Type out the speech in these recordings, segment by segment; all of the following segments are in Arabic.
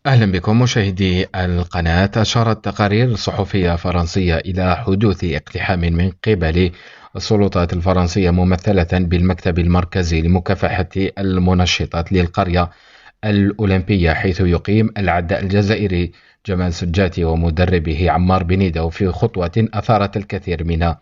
أهلا بكم مشاهدي القناة. أشارت تقارير صحفية فرنسية إلى حدوث اقتحام من قبل السلطات الفرنسية ممثلة بالمكتب المركزي لمكافحة المنشطات للقرية الأولمبية، حيث يقيم العداء الجزائري جمال سجاتي ومدربه عمار بنيدة. وفي خطوة أثارت الكثير من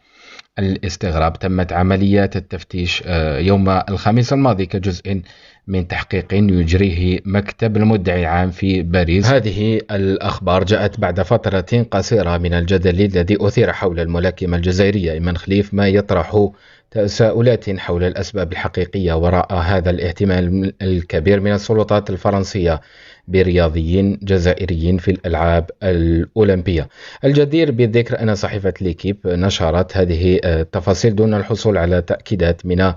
الاستغراب، تمت عمليات التفتيش يوم الخميس الماضي كجزء من تحقيق يجريه مكتب المدعي العام في باريس. هذه الأخبار جاءت بعد فترة قصيرة من الجدل الذي أثير حول الملاكمة الجزائرية إيمان خليف، ما يطرح تساؤلات حول الأسباب الحقيقية وراء هذا الاهتمام الكبير من السلطات الفرنسية برياضيين جزائريين في الألعاب الأولمبية. الجدير بالذكر أن صحيفة ليكيب نشرت هذه التفاصيل دون الحصول على تأكيدات من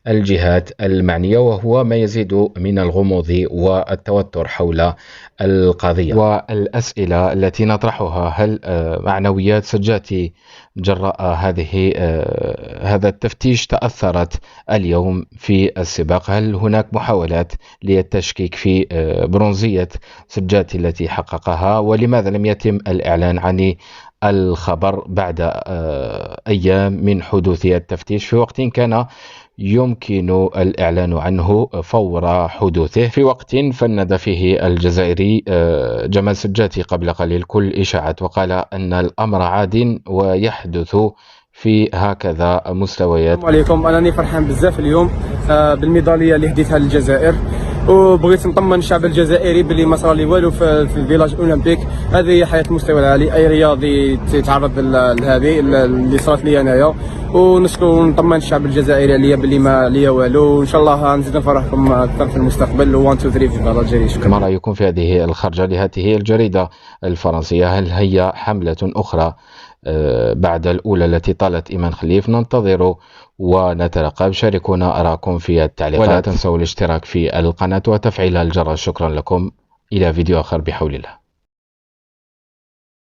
الجهات المعنية، وهو ما يزيد من الغموض والتوتر حول القضية. والأسئلة التي نطرحها: هل معنويات سجاتي جراء هذا التفتيش تأثرت اليوم في السباق؟ هل هناك محاولات للتشكيك في برونزية سجاتي التي حققها؟ ولماذا لم يتم الإعلان عن الخبر بعد أيام من حدوث التفتيش، في وقت كان يمكن الإعلان عنه فور حدوثه، في وقت فند فيه الجزائري جمال سجاتي قبل قليل كل إشاعات، وقال أن الأمر عاد ويحدث في هكذا مستويات. السلام عليكم. أنا فرحان بزاف اليوم بالميدالية اللي هديتها للجزائر، وبغيت نطمن الشعب الجزائري باللي ما صار لي والو في الفيلاج اولمبيك. هذه هي حياه المستوى العالي، اي رياضي تيتعرض لهذه اللي صارت لي انايا، ونشكر ونطمن الشعب الجزائري عليا باللي ما ليا والو، وان شاء الله نزيد نفرحكم اكثر في المستقبل. 1 2 3 في الجزائر. شكرا. ما رايكم في هذه الخرجه لهذه الجريده الفرنسيه؟ هل هي حمله اخرى بعد الأولى التي طالت إيمان خليف؟ ننتظر ونترقب. شاركونا آراءكم في التعليقات، ولا تنسوا الاشتراك في القناة وتفعيل الجرس. شكرا لكم، إلى فيديو آخر بحول الله.